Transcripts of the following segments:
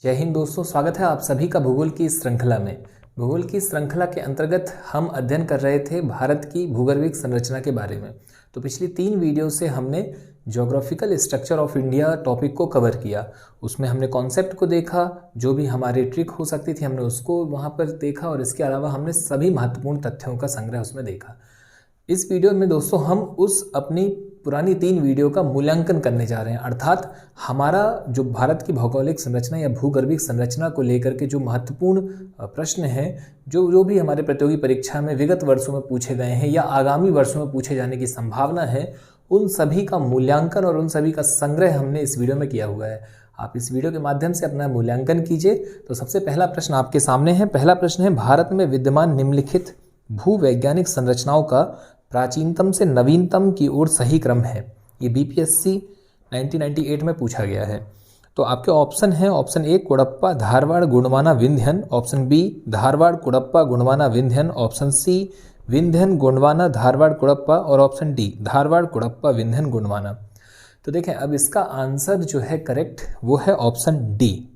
जय हिंद दोस्तों, स्वागत है आप सभी का भूगोल की इस श्रृंखला में। भूगोल की श्रृंखला के अंतर्गत हम अध्ययन कर रहे थे भारत की भूगर्भिक संरचना के बारे में। तो पिछली 3 वीडियो से हमने geographical structure of India topic को कवर किया। उसमें हमने कॉन्सेप्ट को देखा, जो भी हमारी ट्रिक हो सकती थी हमने उसको वहाँ पर देखा, और इसके अलावा हमने सभी महत्वपूर्ण तथ्यों का संग्रह उसमें देखा। इस वीडियो में दोस्तों हम उस अपनी पुरानी 3 वीडियो का मूल्यांकन करने जा रहे हैं, अर्थात हमारा जो भारत की भौगोलिक संरचना या भूगर्भिक संरचना को लेकर के जो महत्वपूर्ण प्रश्न हैं, जो भी हमारे प्रतियोगी परीक्षा में विगत वर्षों में पूछे गए हैं या आगामी वर्षों में पूछे जाने की संभावना है, उन सभी का मूल्यांकन और उन सभी का संग्रह हमने इस वीडियो में किया हुआ है। आप इस वीडियो के माध्यम से अपना मूल्यांकन कीजिए। तो सबसे पहला प्रश्न आपके सामने है। पहला प्रश्न है, भारत में विद्यमान निम्नलिखित भूवैज्ञानिक संरचनाओं का प्राचीनतम से नवीनतम की ओर सही क्रम है। ये बीपीएससी 1998 में पूछा गया है। तो आपके ऑप्शन हैं, option A Cuddapah Dharwar Gondwana Vindhyan, option B Dharwar Cuddapah Gondwana Vindhyan, option C Vindhyan Gondwana Dharwar Cuddapah, और ऑप्शन डी धारवाड़ कोडप्पा विंध्यन गोंडवाना। तो देखें, अब इसका आंसर जो है करेक्ट वो है ऑप्शन डी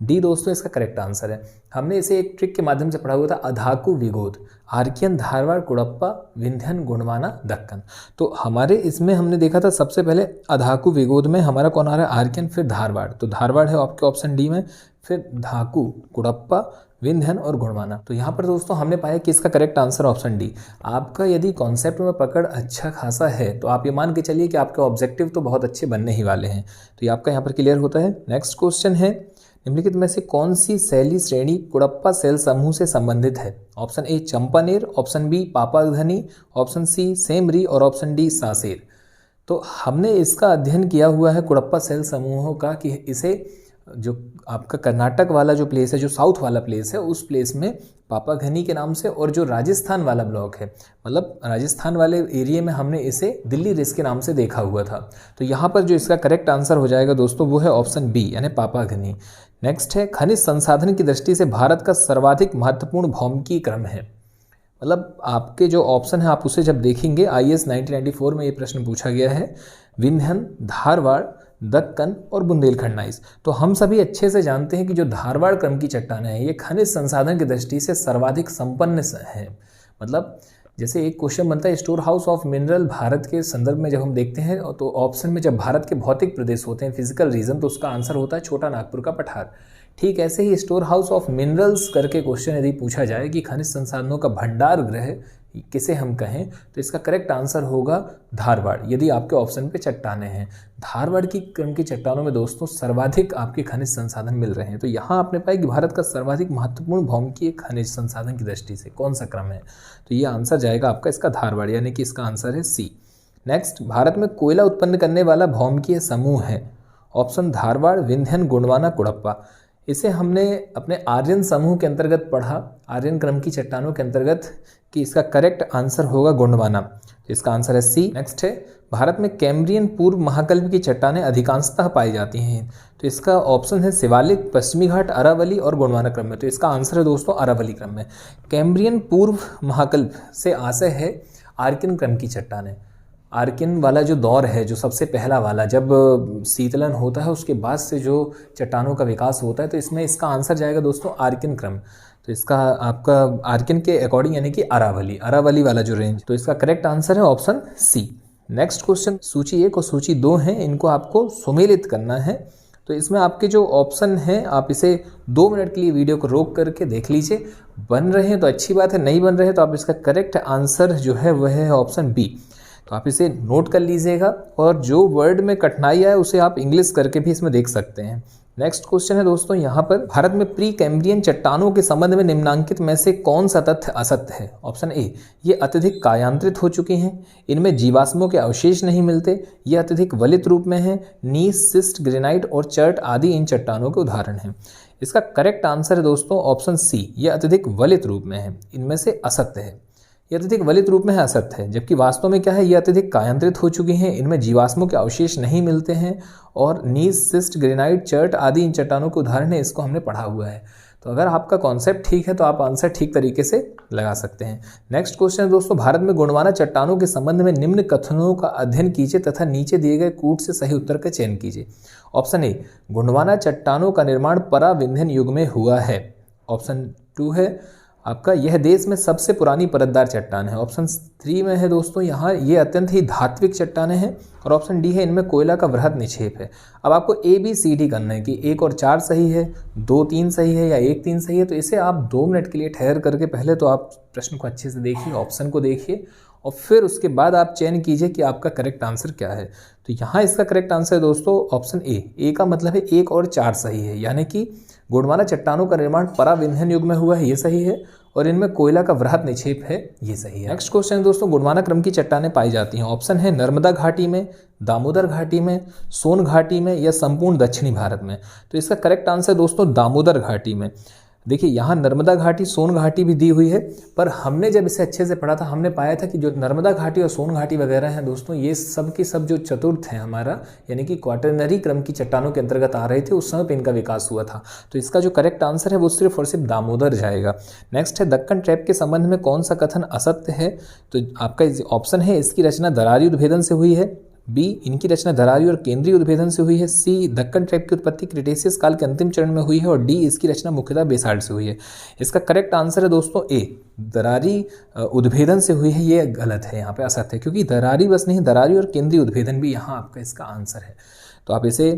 दोस्तों, इसका करेक्ट आंसर है। हमने इसे एक ट्रिक के माध्यम से पढ़ा हुआ था, अधाकु विगोद आर्कियन धारवाड़ कोडप्पा विंध्यन गोंडवाना दक्कन। तो हमारे इसमें हमने देखा था सबसे पहले अधाकु विगोद में हमारा कौन आ रहा है, आर्कियन, फिर धारवाड़। तो धारवाड़ है आपके ऑप्शन डी में, फिर धाकु कोडप्पा विंध्यन और गोंडवाना। तो यहाँ पर दोस्तों हमने पाया कि इसका करेक्ट आंसर ऑप्शन डी। आपका यदि कॉन्सेप्ट में पकड़ अच्छा खासा है तो आप ये मान के चलिए कि आपके ऑब्जेक्टिव तो बहुत अच्छे बनने ही वाले हैं। तो ये आपका यहाँ पर क्लियर होता है। नेक्स्ट क्वेश्चन है, निम्नलिखित में से कौन सी शैली श्रेणी कोडप्पा शैल समूह से संबंधित है? Option A Champaner, option B Papaghni, option C Semri और ऑप्शन डी सासेर। तो हमने इसका अध्ययन किया हुआ है कोडप्पा शैल समूहों का, कि इसे जो आपका कर्नाटक वाला जो प्लेस है, जो साउथ वाला प्लेस है, उस प्लेस में पापाघनी के नाम से, और जो राजस्थान वाला ब्लॉक है, मतलब राजस्थान वाले एरिया में हमने इसे दिल्ली रिस के नाम से देखा हुआ था। तो यहाँ पर जो इसका करेक्ट आंसर हो जाएगा दोस्तों वो है ऑप्शन बी, यानी पापाघनी। नेक्स्ट है, खनिज संसाधन की दृष्टि से भारत का सर्वाधिक महत्वपूर्ण भौमिकीय क्रम है। मतलब आपके जो ऑप्शन है आप उसे जब देखेंगे, IAS 1994 में ये प्रश्न पूछा गया है, विंध्यन, धारवाड़, दक्कन और बुंदेलखंड नाइस। तो हम सभी अच्छे से जानते हैं कि जो धारवाड़ क्रम की चट्टानें हैं ये खनिज संसाधन की दृष्टि से सर्वाधिक संपन्न है। मतलब जैसे एक क्वेश्चन बनता है store house of mineral Bharat के संदर्भ में, जब हम देखते हैं तो ऑप्शन में जब भारत के भौतिक प्रदेश होते हैं, फिजिकल रीजन, तो उसका आंसर होता है छोटा नागपुर का पठार। ठीक ऐसे ही स्टोर हाउस ऑफ मिनरल्स करके क्वेश्चन यदि पूछा जाए कि खनिज संसाधनों का भंडार गृह किसे हम कहें, तो इसका करेक्ट आंसर होगा धारवाड़, यदि आपके ऑप्शन पे चट्टानें हैं। धारवाड़ की क्रम की चट्टानों में दोस्तों सर्वाधिक आपके खनिज संसाधन मिल रहे हैं। तो यहाँ आपने पाया कि भारत का सर्वाधिक महत्वपूर्ण भौमिकीय खनिज संसाधन की दृष्टि से कौन सा क्रम है, तो ये आंसर जाएगा आपका इसका धारवाड़, यानी कि इसका आंसर है सी। नेक्स्ट, भारत में कोयला उत्पन्न करने वाला भौमिकीय समूह है। ऑप्शन धारवाड़, विंध्यन, गोंडवाना, कोडप्पा। इसे हमने अपने आर्यन समूह के अंतर्गत पढ़ा, आर्यन क्रम की चट्टानों के अंतर्गत, कि इसका करेक्ट आंसर होगा गोंडवाना। तो इसका आंसर है सी। नेक्स्ट है, भारत में कैम्ब्रियन पूर्व महाकल्प की चट्टानें अधिकांशतः पाई जाती हैं। तो इसका ऑप्शन है शिवालिक, पश्चिमी घाट, अरावली और गोंडवाना क्रम में। तो इसका आंसर है दोस्तों अरावली क्रम में। कैम्ब्रियन पूर्व महाकल्प से आशय है आर्कियन क्रम की चट्टानें। आर्कियन वाला जो दौर है, जो सबसे पहला वाला, जब शीतलन होता है उसके बाद से जो चट्टानों का विकास होता है, तो इसमें इसका आंसर जाएगा दोस्तों आर्कियन क्रम। तो इसका आपका आर्कियन के अकॉर्डिंग यानी कि अरावली वाला जो रेंज, तो इसका करेक्ट आंसर है ऑप्शन सी। नेक्स्ट क्वेश्चन, सूची 1 और सूची 2 हैं, इनको आपको सुमेलित करना है। तो इसमें आपके जो ऑप्शन हैं आप इसे 2 मिनट के लिए वीडियो को रोक करके देख लीजिए। बन रहे हैं तो अच्छी बात है, नहीं बन रहे हैं तो आप इसका करेक्ट आंसर जो है वह है ऑप्शन बी। तो आप इसे नोट कर लीजिएगा, और जो वर्ड में कठिनाई है उसे आप इंग्लिश करके भी इसमें देख सकते हैं। नेक्स्ट क्वेश्चन है दोस्तों, यहाँ पर भारत में प्री कैम्ब्रियन चट्टानों के संबंध में निम्नांकित में से कौन सा तथ्य असत्य है? ऑप्शन ए, ये अत्यधिक कायांतरित हो चुकी हैं, इनमें जीवाश्मों के अवशेष नहीं मिलते, ये अत्यधिक वलित रूप में हैं, नीस, सिस्ट, ग्रेनाइट और चर्ट आदि इन चट्टानों के उदाहरण हैं। इसका करेक्ट आंसर है दोस्तों ऑप्शन सी, ये अत्यधिक वलित रूप में है, इनमें से असत्य है। ये अत्यधिक वलित रूप में है, असत्य है, जबकि वास्तव में क्या है, ये अत्यधिक कायांतरित हो चुकी हैं, इनमें जीवाश्मों के अवशेष नहीं मिलते हैं, और नीस, सिस्ट, ग्रेनाइट, चर्ट आदि इन चट्टानों के उदाहरण है, इसको हमने पढ़ा हुआ है। तो अगर आपका कॉन्सेप्ट ठीक है तो आप आंसर ठीक तरीके से लगा सकते हैं। नेक्स्ट क्वेश्चन है दोस्तों, भारत में गोंडवाना चट्टानों के संबंध में निम्न कथनों का अध्ययन कीजिए तथा नीचे दिए गए कूट से सही उत्तर का चयन कीजिए। ऑप्शन ए, गोंडवाना चट्टानों का निर्माण पराविंध्यन युग में हुआ है। ऑप्शन 2 है आपका, यह देश में सबसे पुरानी परतदार चट्टान है। ऑप्शन 3 में है दोस्तों, यहाँ ये अत्यंत ही धात्विक चट्टानें हैं। और ऑप्शन डी है, इनमें कोयला का वृहद निक्षेप है। अब आपको ABCD करना है कि 1 और 4 सही है, 2 3 सही है या 1 3 सही है। तो इसे आप 2 मिनट के लिए ठहर करके पहले तो आप प्रश्न को अच्छे से देखिए, ऑप्शन को देखिए और फिर उसके बाद आप चयन कीजिए कि आपका करेक्ट आंसर क्या है। तो यहाँ इसका करेक्ट आंसर है दोस्तों ऑप्शन ए का मतलब है 1 और 4 सही है, यानी कि गोंडवाना चट्टानों का निर्माण पराविंध्यन युग में हुआ है, ये सही है। और इनमें कोयला का वृहद निक्षेप है, ये सही है। नेक्स्ट क्वेश्चन है दोस्तों, गोंडवाना क्रम की चट्टानें पाई जाती हैं। ऑप्शन है नर्मदा घाटी में, दामोदर घाटी में, सोन घाटी में या संपूर्ण दक्षिणी भारत में। तो इसका करेक्ट आंसर दोस्तों दामोदर घाटी में। देखिए यहाँ नर्मदा घाटी, सोन घाटी भी दी हुई है, पर हमने जब इसे अच्छे से पढ़ा था हमने पाया था कि जो नर्मदा घाटी और सोन घाटी वगैरह हैं दोस्तों, ये सब के सब जो चतुर्थ हैं हमारा, यानी कि क्वाटरनरी क्रम की चट्टानों के अंतर्गत आ रहे थे, उस समय पे इनका विकास हुआ था। तो इसका जो करेक्ट आंसर है वो सिर्फ और सिर्फ दामोदर जाएगा। नेक्स्ट है, दक्कन ट्रैप के संबंध में कौन सा कथन असत्य है। तो आपका ऑप्शन है, इसकी रचना दरारी उद्भेदन से हुई है। बी, इनकी रचना दरारी और केंद्रीय उद्भेदन से हुई है। सी, दक्कन ट्रैप की उत्पत्ति क्रिटेशियस काल के अंतिम चरण में हुई है। और डी, इसकी रचना मुख्यतः बेसाल्ट से हुई है। इसका करेक्ट आंसर है दोस्तों ए, दरारी उद्भेदन से हुई है। ये गलत है, यहाँ पे असत्य है, क्योंकि दरारी बस नहीं, दरारी और केंद्रीय उद्भेदन भी यहाँ आपका इसका आंसर है। तो आप इसे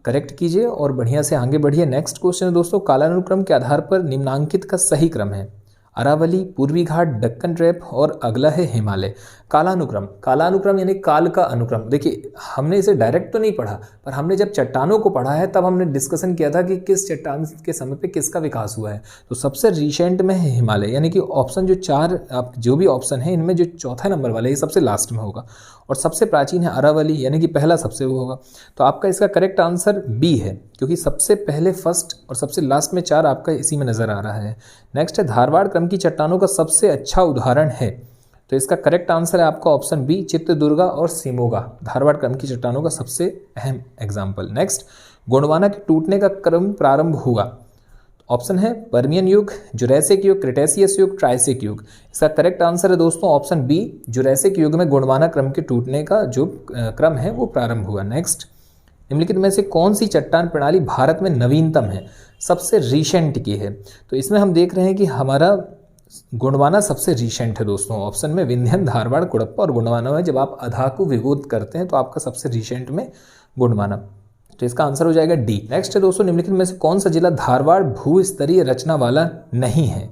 करेक्ट कीजिए और बढ़िया से आगे बढ़िए। नेक्स्ट क्वेश्चन है दोस्तों, कालानुक्रम के आधार पर निम्नांकित का सही क्रम है। अरावली, पूर्वी घाट, दक्कन ट्रैप और अगला है हिमालय। कालानुक्रम यानी काल का अनुक्रम। देखिए हमने इसे डायरेक्ट तो नहीं पढ़ा, पर हमने जब चट्टानों को पढ़ा है तब हमने डिस्कशन किया था कि किस चट्टान के समय पे किसका विकास हुआ है। तो सबसे रिसेंट में है हिमालय, यानी कि ऑप्शन जो 4 आप जो भी ऑप्शन है इनमें जो चौथा नंबर वाला ये सबसे लास्ट में होगा। और सबसे प्राचीन है अरावली, यानी कि पहला सबसे वो होगा। तो आपका इसका करेक्ट आंसर बी है, क्योंकि सबसे पहले फर्स्ट और सबसे लास्ट में 4 आपका इसी में नजर आ रहा है। नेक्स्ट है, धारवाड़ क्रम की चट्टानों का सबसे अच्छा उदाहरण है। तो इसका करेक्ट आंसर है आपका ऑप्शन बी, चित्रदुर्गा और सिमोगा, धारवाड़ क्रम की चट्टानों का सबसे अहम एग्जाम्पल। नेक्स्ट, गोंडवाना के टूटने का क्रम प्रारंभ हुआ। ऑप्शन है पर्मियन युग, जुरैसिक युग, क्रिटेशियस युग, ट्राइसिक युग। इसका करेक्ट आंसर है दोस्तों ऑप्शन बी, जुरैसिक युग में गोंडवाना क्रम के टूटने का जो क्रम है वो प्रारंभ हुआ। नेक्स्ट, निम्नलिखित में से कौन सी चट्टान प्रणाली भारत में नवीनतम है, सबसे रिसेंट की है। तो इसमें हम देख रहे हैं कि हमारा गोंडवाना सबसे रिसेंट है दोस्तों। ऑप्शन में विंध्यन, धारवाड़, कुड़प्पा और गोंडवाना है। जब आप अधाकु विभूत करते हैं तो आपका सबसे रिसेंट में गोंडवाना, तो इसका आंसर हो जाएगा डी। नेक्स्ट है दोस्तों, निम्नलिखित में से कौन सा जिला धारवाड़ भूस्तरीय रचना वाला नहीं है।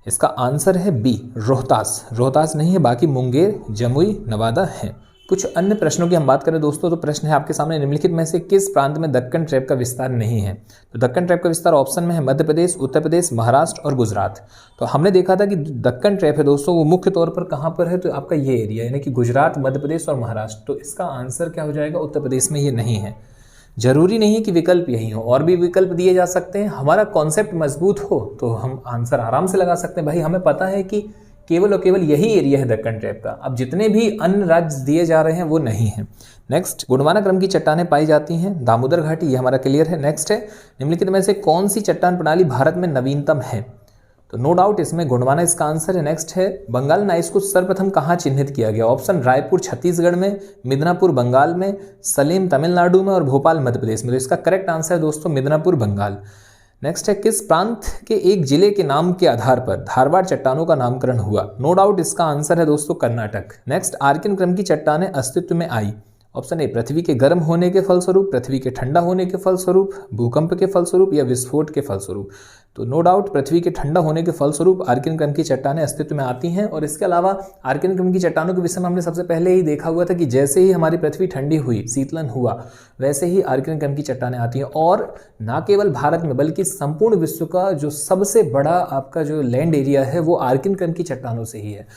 इसका आंसर है बी, रोहतास। रोहतास नहीं है, बाकी मुंगेर, जमुई, नवादा है। कुछ अन्य प्रश्नों की हम बात करें दोस्तों, तो प्रश्न है आपके सामने, निम्नलिखित में से किस प्रांत में दक्कन ट्रैप का विस्तार नहीं है। तो दक्कन ट्रैप का विस्तार ऑप्शन में है मध्य प्रदेश, उत्तर प्रदेश, महाराष्ट्र और गुजरात। तो हमने देखा था कि दक्कन ट्रैप है दोस्तों वो मुख्य तौर पर कहाँ पर है, तो आपका ये एरिया यानी कि गुजरात, मध्य प्रदेश और महाराष्ट्र। तो इसका आंसर क्या हो जाएगा, उत्तर प्रदेश में ये नहीं है। जरूरी नहीं है कि विकल्प यही हो, और भी विकल्प दिए जा सकते हैं। हमारा कॉन्सेप्ट मजबूत हो तो हम आंसर आराम से लगा सकते हैं। भाई हमें पता है कि केवल और केवल यही एरिया है दक्कन ट्रैप का, अब जितने भी अन्य राज्य दिए जा रहे हैं वो नहीं है। नेक्स्ट, गोंडवाना क्रम की चट्टानें पाई जाती हैं दामोदर घाटी, ये हमारा क्लियर है। नेक्स्ट है, निम्नलिखित में से कौन सी चट्टान प्रणाली भारत में नवीनतम है। तो नो डाउट इसमें गोंडवाना इसका आंसर है। नेक्स्ट है, बंगाल नाइस को सर्वप्रथम कहाँ चिन्हित किया गया। ऑप्शन रायपुर छत्तीसगढ़ में, मिदनापुर बंगाल में, सलेम तमिलनाडु में और भोपाल मध्य प्रदेश में। तो इसका करेक्ट आंसर है दोस्तों मिदनापुर बंगाल। नेक्स्ट है, किस प्रांत के एक जिले के नाम के आधार पर धारवाड़ चट्टानों का नामकरण हुआ। नो डाउट इसका आंसर है दोस्तों कर्नाटक। नेक्स्ट, आर्किन क्रम की चट्टानें अस्तित्व में आई। ऑप्शन ए, पृथ्वी के गर्म होने के फलस्वरूप, पृथ्वी के ठंडा होने के फलस्वरूप, भूकंप के फलस्वरूप या विस्फोट के फलस्वरूप। तो नो डाउट पृथ्वी के ठंडा होने के फलस्वरूप आर्किन क्रम की चट्टानें अस्तित्व में आती हैं। और इसके अलावा आर्किन क्रम की चट्टानों के विषय में हमने सबसे पहले ही देखा हुआ था कि जैसे ही हमारी पृथ्वी ठंडी हुई, शीतलन हुआ, वैसे ही आर्किन क्रम की चट्टानें आती हैं। और ना केवल भारत में बल्कि संपूर्ण विश्व का जो सबसे बड़ा आपका जो लैंड एरिया है वो आर्किन क्रम की चट्टानों से ही है।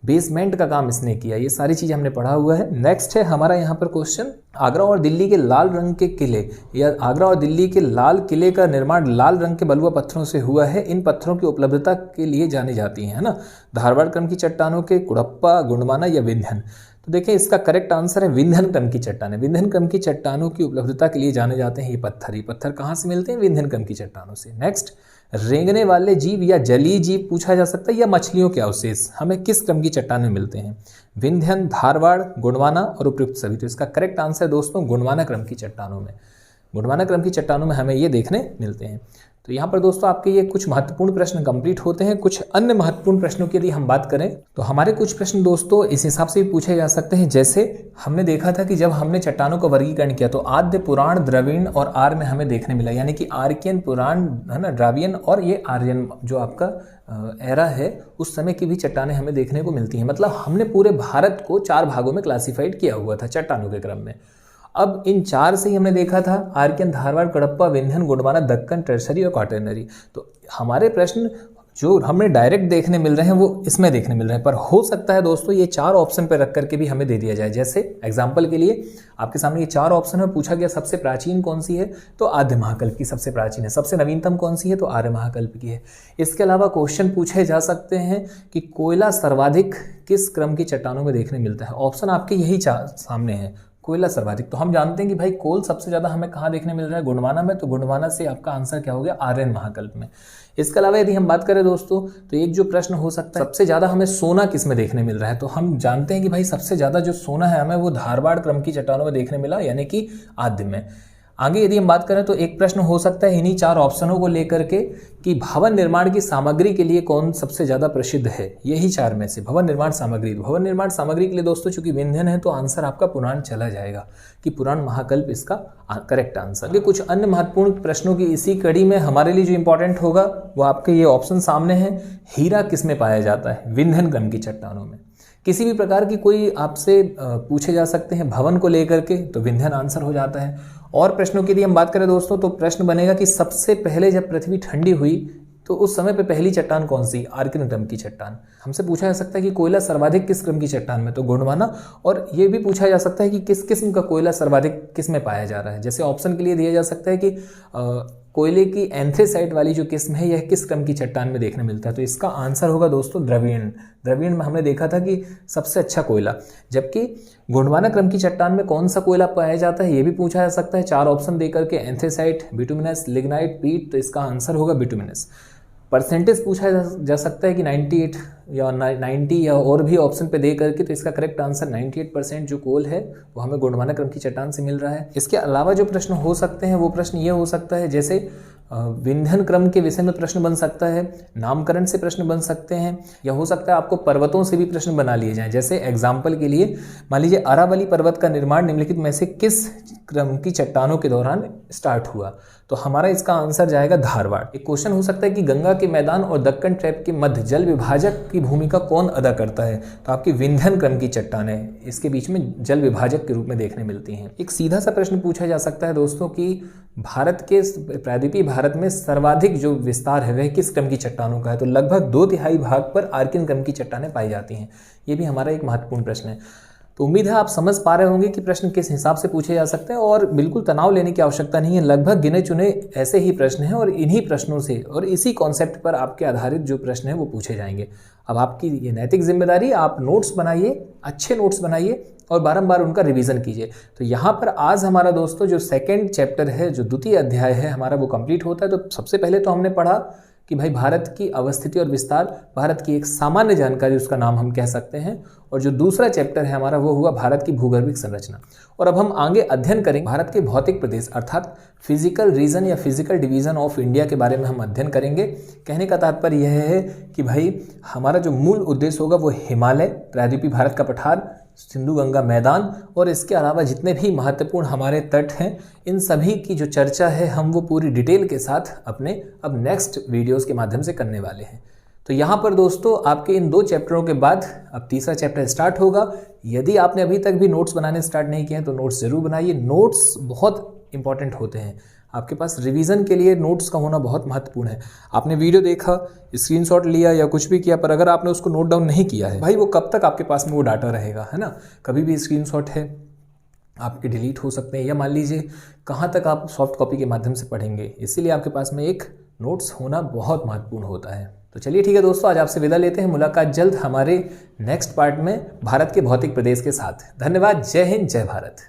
बेसमेंट का काम इसने किया, ये सारी चीज़ हमने पढ़ा हुआ है। नेक्स्ट है हमारा यहाँ पर क्वेश्चन, आगरा और दिल्ली के लाल रंग के किले या आगरा और दिल्ली के लाल किले का निर्माण लाल रंग के बलुआ पत्थरों से हुआ है। इन पत्थरों की उपलब्धता के लिए जानी जाती है ना, धारवाड़ क्रम की चट्टानों के, कुड़प्पा, गोंडवाना या विंध्यन। तो देखें इसका करेक्ट आंसर है विंध्यन क्रम की चट्टानें। विंध्यन क्रम की चट्टानों की उपलब्धता के लिए जाने जाते हैं ये पत्थर। ये पत्थर कहाँ से मिलते हैं? विंध्यन क्रम की चट्टानों से। नेक्स्ट, रेंगने वाले जीव या जलीय जीव पूछा जा सकता है या मछलियों के अवशेष हमें किस क्रम की चट्टान में मिलते हैं? विंध्यन, धारवाड़, गोंडवाना और उपयुक्त सभी। तो इसका करेक्ट आंसर दोस्तों गोंडवाना क्रम की चट्टानों में। गोंडवाना क्रम की चट्टानों में हमें ये देखने मिलते हैं। तो यहाँ पर दोस्तों आपके ये कुछ महत्वपूर्ण प्रश्न कंप्लीट होते हैं। कुछ अन्य महत्वपूर्ण प्रश्नों की यदि हम बात करें तो हमारे कुछ प्रश्न दोस्तों इस हिसाब से भी पूछे जा सकते हैं। जैसे हमने देखा था कि जब हमने चट्टानों का वर्गीकरण किया तो आद्य, पुराण, द्रविड़ और आर्य में हमें देखने मिला, यानी कि आर्कियन, पुराण, है ना, द्रावियन और ये आर्यन जो आपका एरा है उस समय की भी चट्टानें हमें देखने को मिलती हैं। मतलब हमने पूरे भारत को 4 भागों में क्लासिफाइड किया हुआ था चट्टानों के क्रम में। अब इन 4 से ही हमने देखा था आर्कियन, धारवाड़, कडप्पा, विंध्यन, गोंडवाना, दक्कन, टर्सरी और क्वाटरनरी। तो हमारे प्रश्न जो हमें डायरेक्ट देखने मिल रहे हैं वो इसमें देखने मिल रहे हैं, पर हो सकता है दोस्तों ये 4 ऑप्शन पर रख करके भी हमें दे दिया जाए। जैसे एग्जाम्पल के लिए आपके सामने ये 4 ऑप्शन में पूछा गया सबसे प्राचीन कौन सी है, तो आद्य महाकल्प की सबसे प्राचीन है। सबसे नवीनतम कौन सी है, तो आर्य महाकल्प की है। इसके अलावा क्वेश्चन पूछे जा सकते हैं कि कोयला सर्वाधिक किस क्रम की चट्टानों में देखने मिलता है। ऑप्शन आपके यही सामने है, कोयला सर्वाधिक। तो हम जानते हैं कि भाई कोल सबसे ज़्यादा हमें कहाँ देखने मिल रहा है, गोंडवाना में। तो गोंडवाना से आपका आंसर क्या हो गया, आर्यन महाकल्प में। इसके अलावा यदि हम बात करें दोस्तों तो एक जो प्रश्न हो सकता है सबसे ज़्यादा हमें सोना किस में देखने मिल रहा है, तो हम जानते हैं कि भाई सबसे ज़्यादा जो सोना है हमें वो धारवाड़ क्रम की चट्टानों में देखने मिला, यानी कि आद्य में। आगे यदि हम बात करें तो एक प्रश्न हो सकता है इन्हीं 4 ऑप्शनों को लेकर के कि भवन निर्माण की सामग्री के लिए कौन सबसे ज़्यादा प्रसिद्ध है। यही 4 में से भवन निर्माण सामग्री। भवन निर्माण सामग्री के लिए दोस्तों चूंकि विंध्यन है तो आंसर आपका पुराण चला जाएगा कि पुराण महाकल्प इसका करेक्ट आंसर। आगे कुछ अन्य महत्वपूर्ण प्रश्नों की इसी कड़ी में हमारे लिए जो इंपॉर्टेंट होगा वो आपके ये ऑप्शन सामने है। हीरा किस में पाया जाता है, विंध्यन क्रम की चट्टानों में। किसी भी प्रकार की कोई आपसे पूछे जा सकते हैं भवन को लेकर के, तो विंध्यन आंसर हो जाता है। और प्रश्नों की यदि हम बात करें दोस्तों तो प्रश्न बनेगा कि सबसे पहले जब पृथ्वी ठंडी हुई तो उस समय पे पहली चट्टान कौन सी, आर्कियन क्रम की चट्टान। हमसे पूछा जा सकता है कि कोयला सर्वाधिक किस क्रम की चट्टान में, तो गोंडवाना। और ये भी पूछा जा सकता है कि किस किस्म का कोयला सर्वाधिक किस में पाया जा रहा है। जैसे ऑप्शन के लिए दिया जा सकता है कि कोयले की एंथ्रेसाइट वाली जो किस्म है यह किस क्रम की चट्टान में देखने मिलता है, तो इसका आंसर होगा दोस्तों द्रविड़। द्रविड़ में हमने देखा था कि सबसे अच्छा कोयला। जबकि गोंडवाना क्रम की चट्टान में कौन सा कोयला पाया जाता है ये भी पूछा जा सकता है। 4 ऑप्शन देकर के एंथ्रेसाइट, बिटुमिनस, लिग्नाइट, पीट, तो इसका आंसर होगा बिटुमिनस। परसेंटेज पूछा जा सकता है कि 98 या 90 या और भी ऑप्शन पे दे करके, तो इसका करेक्ट आंसर 98% जो कोल है वो हमें गोंडवाना क्रम की चट्टान से मिल रहा है। इसके अलावा जो प्रश्न हो सकते हैं वो प्रश्न ये हो सकता है जैसे विंध्यन क्रम के विषय में प्रश्न बन सकता है, नामकरण से प्रश्न बन सकते हैं, या हो सकता है आपको पर्वतों से भी प्रश्न बना लिए जाएं। जैसे एग्जाम्पल के लिए मान लीजिए अरावली पर्वत का निर्माण निम्नलिखित में से किस क्रम की चट्टानों के दौरान स्टार्ट हुआ, तो हमारा इसका आंसर जाएगा धारवाड़। एक क्वेश्चन हो सकता है कि गंगा के मैदान और दक्कन ट्रैप के मध्य जल विभाजक की भूमिका कौन अदा करता है, तो आपकी विंध्यन क्रम की चट्टानें इसके बीच में जल विभाजक के रूप में देखने मिलती हैं। एक सीधा सा प्रश्न पूछा जा सकता है दोस्तों कि भारत के प्रायद्वीपीय भारत में सर्वाधिक जो विस्तार है वह किस क्रम की चट्टानों का है, तो लगभग 2/3 भाग पर आर्कियन क्रम की चट्टानें पाई जाती हैं। ये भी हमारा एक महत्वपूर्ण प्रश्न है। तो उम्मीद है आप समझ पा रहे होंगे कि प्रश्न किस हिसाब से पूछे जा सकते हैं, और बिल्कुल तनाव लेने की आवश्यकता नहीं है। लगभग गिने चुने ऐसे ही प्रश्न हैं और इन्हीं प्रश्नों से और इसी कॉन्सेप्ट पर आपके आधारित जो प्रश्न हैं वो पूछे जाएंगे। अब आपकी ये नैतिक जिम्मेदारी, आप नोट्स बनाइए, अच्छे नोट्स बनाइए और बारंबार उनका रिवीजन कीजिए। तो यहाँ पर आज हमारा दोस्तों जो सेकंड चैप्टर है, जो द्वितीय अध्याय है हमारा, वो कंप्लीट होता है। तो सबसे पहले तो हमने पढ़ा कि भाई भारत की अवस्थिति और विस्तार, भारत की एक सामान्य जानकारी उसका नाम हम कह सकते हैं। और जो दूसरा चैप्टर है हमारा वो हुआ भारत की भूगर्भिक संरचना। और अब हम आगे अध्ययन करेंगे भारत के भौतिक प्रदेश अर्थात फिजिकल रीजन या फिजिकल डिवीजन ऑफ इंडिया के बारे में हम अध्ययन करेंगे। कहने का तात्पर्य यह है कि भाई हमारा जो मूल उद्देश्य होगा वो हिमालय, प्रायद्वीपीय भारत का पठार, सिंधु गंगा मैदान और इसके अलावा जितने भी महत्वपूर्ण हमारे तट हैं, इन सभी की जो चर्चा है हम वो पूरी डिटेल के साथ अपने अब नेक्स्ट वीडियोस के माध्यम से करने वाले हैं। तो यहाँ पर दोस्तों आपके इन 2 चैप्टरों के बाद अब तीसरा चैप्टर स्टार्ट होगा। यदि आपने अभी तक भी नोट्स बनाने स्टार्ट नहीं किए हैं तो नोट्स जरूर बनाइए। नोट्स बहुत इंपॉर्टेंट होते हैं, आपके पास रिवीजन के लिए नोट्स का होना बहुत महत्वपूर्ण है। आपने वीडियो देखा, स्क्रीनशॉट लिया या कुछ भी किया, पर अगर आपने उसको नोट डाउन नहीं किया है भाई वो कब तक आपके पास में वो डाटा रहेगा, है ना। कभी भी स्क्रीनशॉट है आपके डिलीट हो सकते हैं, या मान लीजिए कहाँ तक आप सॉफ्ट कॉपी के माध्यम से पढ़ेंगे। इसीलिए आपके पास में एक नोट्स होना बहुत महत्वपूर्ण होता है। तो चलिए ठीक है दोस्तों, आज आपसे विदा लेते हैं। मुलाकात जल्द हमारे नेक्स्ट पार्ट में भारत के भौतिक प्रदेश के साथ। धन्यवाद। जय हिंद, जय भारत।